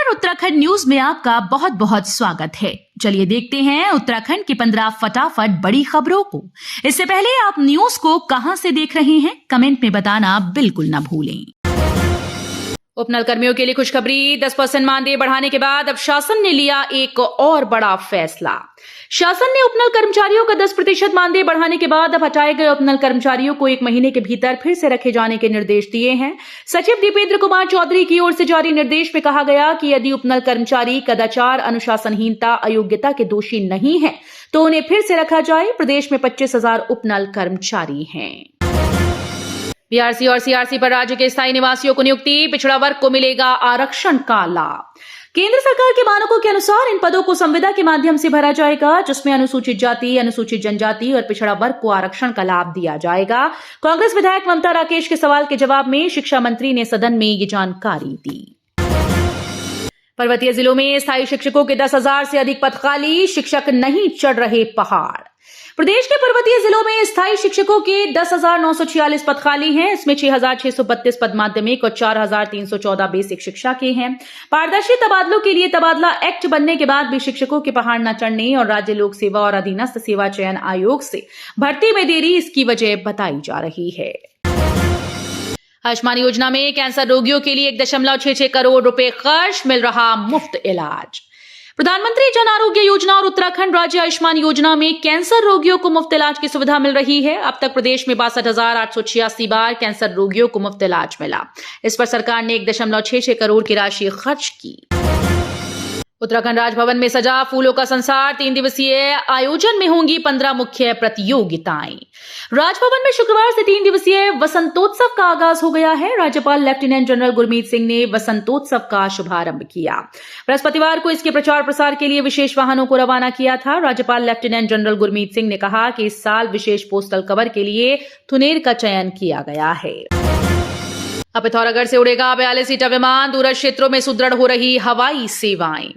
नमस्कार, उत्तराखंड न्यूज में आपका बहुत बहुत स्वागत है। चलिए देखते हैं उत्तराखंड की 15 फटाफट बड़ी खबरों को। इससे पहले आप न्यूज को कहां से देख रहे हैं, कमेंट में बताना बिल्कुल न भूलें। उपनल कर्मियों के लिए खुशखबरी, 10% मानदेय बढ़ाने के बाद अब शासन ने लिया एक और बड़ा फैसला। शासन ने उपनल कर्मचारियों का 10% मानदेय बढ़ाने के बाद अब हटाए गए उपनल कर्मचारियों को 1 महीने के भीतर फिर से रखे जाने के निर्देश दिए हैं। सचिव दीपेंद्र कुमार चौधरी की ओर से जारी निर्देश में कहा गया कि यदि उपनल कर्मचारी कदाचार, अनुशासनहीनता, अयोग्यता के दोषी नहीं है तो उन्हें फिर से रखा जाए। प्रदेश में 25,000 उपनल कर्मचारी हैं। बीआरसी और सीआरसी पर राज्य के स्थायी निवासियों को नियुक्ति, पिछड़ा वर्ग को मिलेगा आरक्षण का लाभ। केंद्र सरकार के मानकों के अनुसार इन पदों को संविदा के माध्यम से भरा जाएगा, जिसमें अनुसूचित जाति, अनुसूचित जनजाति और पिछड़ा वर्ग को आरक्षण का लाभ दिया जाएगा। कांग्रेस विधायक ममता राकेश के सवाल के जवाब में शिक्षा मंत्री ने सदन में ये जानकारी दी। पर्वतीय जिलों में स्थायी शिक्षकों के 10,000 से अधिक पद खाली, शिक्षक नहीं चढ़ रहे पहाड़। प्रदेश के पर्वतीय जिलों में स्थायी शिक्षकों के 10,946 पद खाली हैं। इसमें 6,632 पद माध्यमिक और 4,314 बेसिक शिक्षा के हैं। पारदर्शी तबादलों के लिए तबादला एक्ट बनने के बाद भी शिक्षकों के पहाड़ न चढ़ने और राज्य लोक सेवा और अधीनस्थ सेवा चयन आयोग से भर्ती में देरी, इसकी वजह बताई जा रही है। आयुष्मान योजना में कैंसर रोगियों के लिए 1.66 करोड़ रुपए खर्च, मिल रहा मुफ्त इलाज। प्रधानमंत्री जन आरोग्य योजना और उत्तराखंड राज्य आयुष्मान योजना में कैंसर रोगियों को मुफ्त इलाज की सुविधा मिल रही है। अब तक प्रदेश में 62,886 बार कैंसर रोगियों को मुफ्त इलाज मिला। इस पर सरकार ने 1.66 करोड़ की राशि खर्च की। उत्तराखंड राजभवन में सजा फूलों का संसार, 3 दिवसीय आयोजन में होंगी 15 मुख्य प्रतियोगिताएं। राजभवन में शुक्रवार से 3 दिवसीय वसंतोत्सव का आगाज हो गया है। राज्यपाल लेफ्टिनेंट जनरल गुरमीत सिंह ने वसंतोत्सव का शुभारंभ किया। बृहस्पतिवार को इसके प्रचार प्रसार के लिए विशेष वाहनों को रवाना किया था। राज्यपाल लेफ्टिनेंट जनरल गुरमीत सिंह ने कहा कि इस साल विशेष पोस्टल कवर के लिए थुनेर का चयन किया गया है। अब पिथौरागढ़ से उड़ेगा 42 सीटर विमान, दूरस्थ क्षेत्रों में सुदृढ़ हो रही हवाई सेवाएं।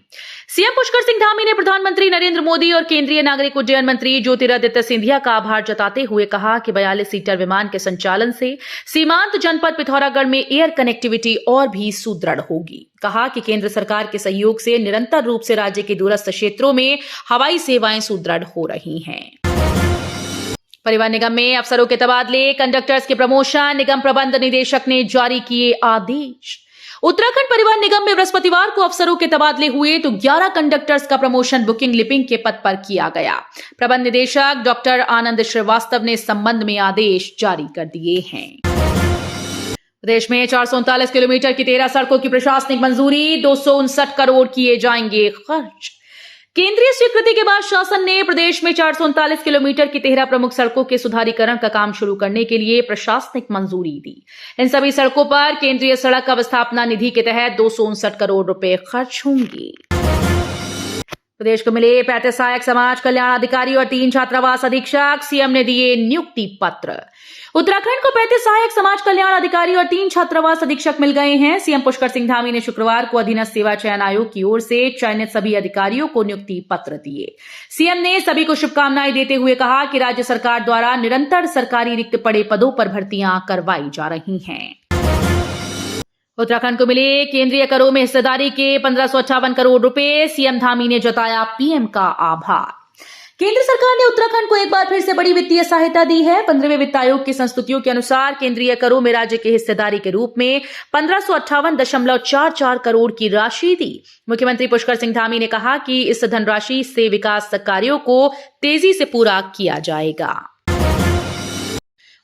सीएम पुष्कर सिंह धामी ने प्रधानमंत्री नरेंद्र मोदी और केंद्रीय नागरिक उड्डयन मंत्री ज्योतिरादित्य सिंधिया का आभार जताते हुए कहा कि 42 सीटर विमान के संचालन से सीमांत जनपद पिथौरागढ़ में एयर कनेक्टिविटी और भी सुदृढ़ होगी। कहा कि केंद्र सरकार के सहयोग से निरंतर रूप से राज्य के दूरस्थ क्षेत्रों में हवाई सेवाएं सुदृढ़ हो रही हैं। परिवहन निगम में अफसरों के तबादले, कंडक्टर्स के प्रमोशन, निगम प्रबंध निदेशक ने जारी किए आदेश। उत्तराखंड परिवहन निगम में बृहस्पतिवार को अफसरों के तबादले हुए तो 11 कंडक्टर्स का प्रमोशन बुकिंग लिपिंग के पद पर किया गया। प्रबंध निदेशक डॉक्टर आनंद श्रीवास्तव ने इस संबंध में आदेश जारी कर दिए हैं। प्रदेश में 439 किलोमीटर की 13 सड़कों की प्रशासनिक मंजूरी, 259 करोड़ किए जाएंगे खर्च। केंद्रीय स्वीकृति के बाद शासन ने प्रदेश में 439 किलोमीटर की 13 प्रमुख सड़कों के सुधारीकरण का काम शुरू करने के लिए प्रशासनिक मंजूरी दी। इन सभी सड़कों पर केंद्रीय सड़क अवस्थापना निधि के तहत 259 करोड़ रुपए खर्च होंगे। प्रदेश को मिले 35 सहायक समाज कल्याण अधिकारी और 3 छात्रावास अधीक्षक, सीएम ने दिए नियुक्ति पत्र। उत्तराखंड को 35 सहायक समाज कल्याण अधिकारी और 3 छात्रावास अधीक्षक मिल गए हैं। सीएम पुष्कर सिंह धामी ने शुक्रवार को अधीनस्थ सेवा चयन आयोग की ओर से चयनित सभी अधिकारियों को नियुक्ति पत्र दिए। सीएम ने सभी को शुभकामनाएं देते हुए कहा कि राज्य सरकार द्वारा निरंतर सरकारी रिक्त पड़े पदों पर भर्तियां करवाई जा रही हैं। उत्तराखंड को मिले केंद्रीय करों में हिस्सेदारी के 1558 करोड़ रुपए, सीएम धामी ने जताया पीएम का आभार। केंद्र सरकार ने उत्तराखंड को एक बार फिर से बड़ी वित्तीय सहायता दी है। 15वें वित्त आयोग की संस्तुतियों के अनुसार केंद्रीय करों में राज्य के हिस्सेदारी के रूप में 1558.44 करोड़ की राशि दी। मुख्यमंत्री पुष्कर सिंह धामी ने कहा कि इस धनराशि से विकास कार्यों को तेजी से पूरा किया जाएगा।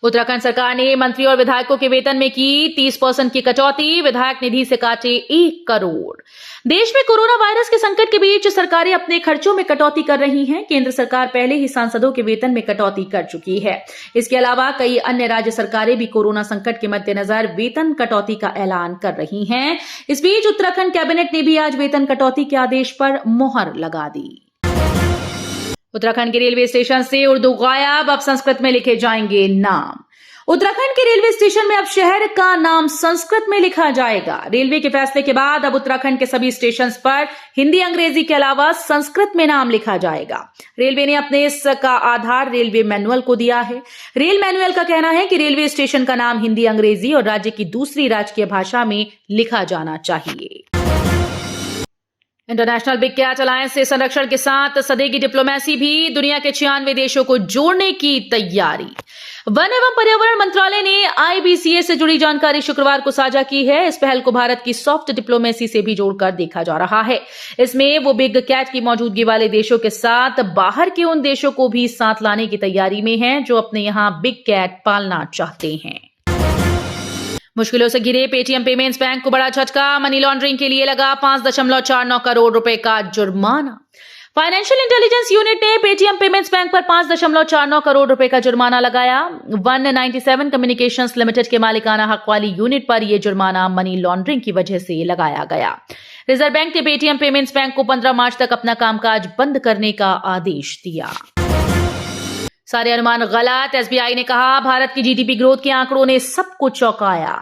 उत्तराखंड सरकार ने मंत्री और विधायकों के वेतन में की 30% की कटौती, विधायक निधि से काटे 1 करोड़। देश में कोरोना वायरस के संकट के बीच सरकारें अपने खर्चों में कटौती कर रही हैं। केंद्र सरकार पहले ही सांसदों के वेतन में कटौती कर चुकी है। इसके अलावा कई अन्य राज्य सरकारें भी कोरोना संकट के मद्देनजर वेतन कटौती का ऐलान कर रही हैं। इस बीच उत्तराखंड कैबिनेट ने भी आज वेतन कटौती के आदेश पर मोहर लगा दी। उत्तराखंड के रेलवे स्टेशन से उर्दू गायब, अब संस्कृत में लिखे जाएंगे नाम। उत्तराखंड के रेलवे स्टेशन में अब शहर का नाम संस्कृत में लिखा जाएगा। रेलवे के फैसले के बाद अब उत्तराखंड के सभी स्टेशन पर हिंदी अंग्रेजी के अलावा संस्कृत में नाम लिखा जाएगा। रेलवे ने अपने इसका आधार रेलवे मैनुअल को दिया है। रेल मैनुअल का कहना है कि रेलवे स्टेशन का नाम हिंदी, अंग्रेजी और राज्य की दूसरी राजकीय भाषा में लिखा जाना चाहिए। इंटरनेशनल बिग कैट अलायंस से संरक्षण के साथ सदेगी डिप्लोमेसी भी, दुनिया के 96 देशों को जोड़ने की तैयारी। वन एवं पर्यावरण मंत्रालय ने IBCA से जुड़ी जानकारी शुक्रवार को साझा की है। इस पहल को भारत की सॉफ्ट डिप्लोमेसी से भी जोड़कर देखा जा रहा है। इसमें वो बिग कैट की मौजूदगी वाले देशों के साथ बाहर के उन देशों को भी साथ लाने की तैयारी में हैं जो अपने यहां बिग कैट पालना चाहते हैं। मुश्किलों से घिरे पेटीएम पेमेंट्स बैंक को बड़ा झटका, मनी लॉन्ड्रिंग के लिए लगा 5.49 करोड़ रुपए का जुर्माना। फाइनेंशियल इंटेलिजेंस यूनिट ने पेटीएम पेमेंट्स बैंक पर 5.49 करोड़ रुपए का जुर्माना लगाया। 197 कम्युनिकेशंस लिमिटेड के मालिकाना हक वाली यूनिट पर यह जुर्माना मनी लॉन्ड्रिंग की वजह से लगाया गया। रिजर्व बैंक ने पेटीएम पेमेंट्स बैंक को 15 मार्च तक अपना कामकाज बंद करने का आदेश दिया। सारे अनुमान गलत, SBI ने कहा भारत की GDP ग्रोथ के आंकड़ों ने सबको चौंकाया।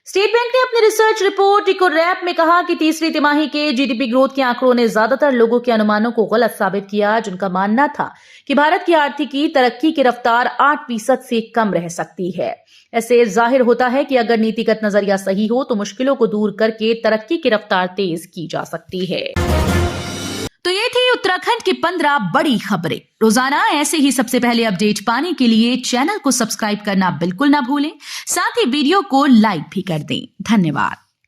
स्टेट बैंक ने अपनी रिसर्च रिपोर्ट इकोरैप में कहा कि तीसरी तिमाही के GDP ग्रोथ के आंकड़ों ने ज्यादातर लोगों के अनुमानों को गलत साबित किया, जिनका मानना था कि भारत की आर्थिकी तरक्की की रफ्तार 8% से कम रह सकती है। ऐसे जाहिर होता है कि अगर नीतिगत नजरिया सही हो तो मुश्किलों को दूर करके तरक्की की रफ्तार तेज की जा सकती है। तो ये थी उत्तराखंड की 15 बड़ी खबरें। रोजाना ऐसे ही सबसे पहले अपडेट पाने के लिए चैनल को सब्सक्राइब करना बिल्कुल ना भूलें। साथ ही वीडियो को लाइक भी कर दें। धन्यवाद।